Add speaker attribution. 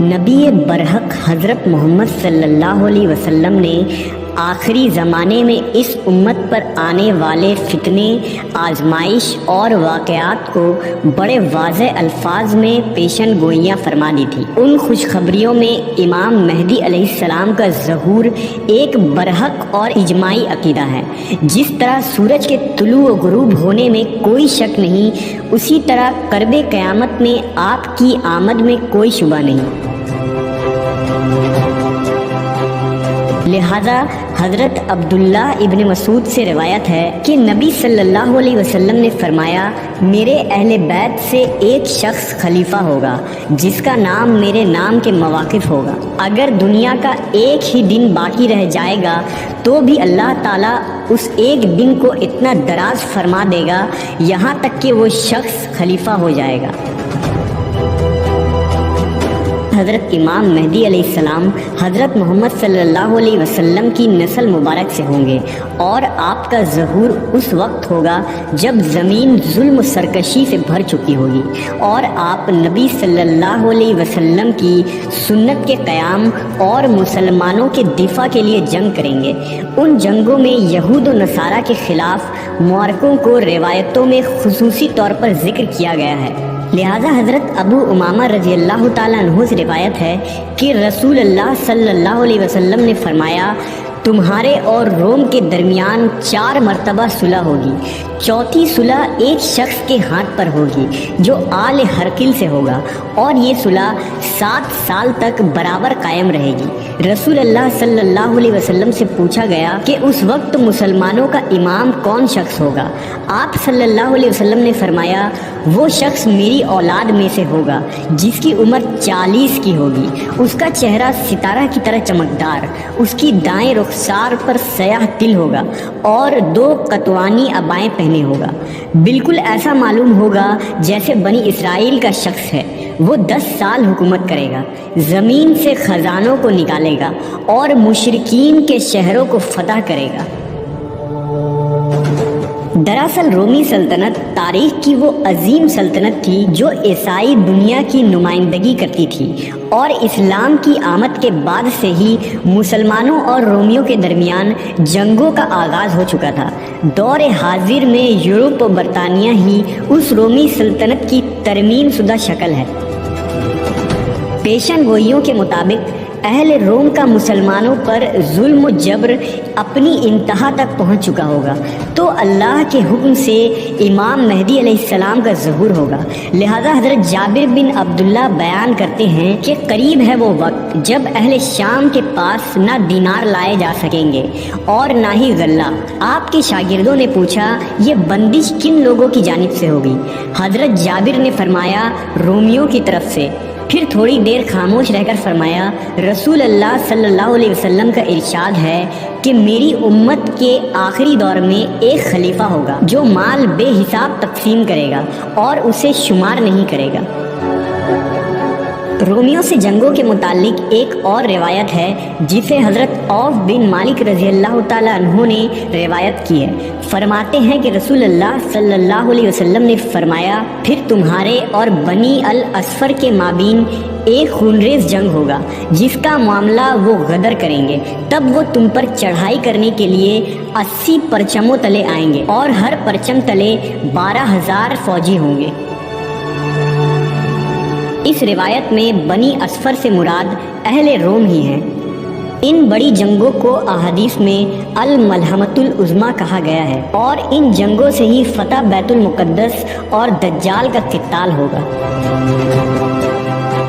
Speaker 1: نبی برحق حضرت محمد صلی اللہ علیہ وسلم نے آخری زمانے میں اس امت پر آنے والے فتنے، آزمائش اور واقعات کو بڑے واضح الفاظ میں پیشن گوئیاں فرما دی تھی۔ ان خوشخبریوں میں امام مہدی علیہ السلام کا ظہور ایک برحق اور اجماعی عقیدہ ہے۔ جس طرح سورج کے طلوع و غروب ہونے میں کوئی شک نہیں، اسی طرح قرب قیامت میں آپ کی آمد میں کوئی شبہ نہیں۔ لہذا حضرت عبداللہ ابن مسعود سے روایت ہے کہ نبی صلی اللہ علیہ وسلم نے فرمایا، میرے اہل بیت سے ایک شخص خلیفہ ہوگا جس کا نام میرے نام کے مواقف ہوگا۔ اگر دنیا کا ایک ہی دن باقی رہ جائے گا تو بھی اللہ تعالیٰ اس ایک دن کو اتنا دراز فرما دے گا یہاں تک کہ وہ شخص خلیفہ ہو جائے گا۔ حضرت امام مہدی علیہ السلام حضرت محمد صلی اللہ علیہ وسلم کی نسل مبارک سے ہوں گے، اور آپ کا ظہور اس وقت ہوگا جب زمین ظلم و سرکشی سے بھر چکی ہوگی، اور آپ نبی صلی اللہ علیہ وسلم کی سنت کے قیام اور مسلمانوں کے دفاع کے لیے جنگ کریں گے۔ ان جنگوں میں یہود و نصارہ کے خلاف معرکوں کو روایتوں میں خصوصی طور پر ذکر کیا گیا ہے۔ لہذا حضرت ابو امامہ رضی اللہ تعالیٰ عنہ سے روایت ہے کہ رسول اللہ صلی اللہ علیہ وسلم نے فرمایا، تمہارے اور روم کے درمیان 4 مرتبہ صلح ہوگی، چوتھی صلح ایک شخص کے ہاتھ پر ہوگی جو آل ہرقل سے ہوگا، اور یہ صلح 7 سال تک برابر قائم رہے گی۔ رسول اللہ صلی اللہ علیہ وسلم سے پوچھا گیا کہ اس وقت مسلمانوں کا امام کون شخص ہوگا؟ آپ صلی اللہ علیہ وسلم نے فرمایا، وہ شخص میری اولاد میں سے ہوگا جس کی عمر 40 کی ہوگی، اس کا چہرہ ستارہ کی طرح چمکدار، اس کی دائیں رخسار پر سیاہ تل ہوگا اور 2 قطوانی عبائیں پہنے ہوگا، بالکل ایسا معلوم ہوگا جیسے بنی اسرائیل کا شخص ہے۔ وہ 10 سال حکومت کرے گا، زمین سے خزانوں کو نکالے گا اور مشرکین کے شہروں کو فتح کرے گا۔ دراصل رومی سلطنت تاریخ کی وہ عظیم سلطنت تھی جو عیسائی دنیا کی نمائندگی کرتی تھی، اور اسلام کی آمد کے بعد سے ہی مسلمانوں اور رومیوں کے درمیان جنگوں کا آغاز ہو چکا تھا۔ دور حاضر میں یورپ و برطانیہ ہی اس رومی سلطنت کی ترمیم شدہ شکل ہے۔ پیشن گوئیوں کے مطابق اہل روم کا مسلمانوں پر ظلم و جبر اپنی انتہا تک پہنچ چکا ہوگا، تو اللہ کے حکم سے امام مہدی علیہ السلام کا ظہور ہوگا۔ لہذا حضرت جابر بن عبداللہ بیان کرتے ہیں کہ قریب ہے وہ وقت جب اہل شام کے پاس نہ دینار لائے جا سکیں گے اور نہ ہی غلہ۔ آپ کے شاگردوں نے پوچھا، یہ بندش کن لوگوں کی جانب سے ہوگی؟ حضرت جابر نے فرمایا، رومیوں کی طرف سے۔ پھر تھوڑی دیر خاموش رہ کر فرمایا، رسول اللہ صلی اللہ علیہ وسلم کا ارشاد ہے کہ میری امت کے آخری دور میں ایک خلیفہ ہوگا جو مال بے حساب تقسیم کرے گا اور اسے شمار نہیں کرے گا۔ رومیوں سے جنگوں کے متعلق ایک اور روایت ہے جسے حضرت عوف بن مالک رضی اللہ تعالیٰ عنہ نے روایت کی ہے۔ فرماتے ہیں کہ رسول اللہ صلی اللہ علیہ وسلم نے فرمایا، پھر تمہارے اور بنی الاصفر کے مابین ایک خونریز جنگ ہوگا جس کا معاملہ وہ غدر کریں گے، تب وہ تم پر چڑھائی کرنے کے لیے 80 پرچموں تلے آئیں گے، اور ہر پرچم تلے 12,000 فوجی ہوں گے۔ اس روایت میں بنی اصفر سے مراد اہل روم ہی ہیں۔ ان بڑی جنگوں کو احادیث میں الملحمۃ العظمیٰ کہا گیا ہے، اور ان جنگوں سے ہی فتح بیت المقدس اور دجال کا قتال ہوگا۔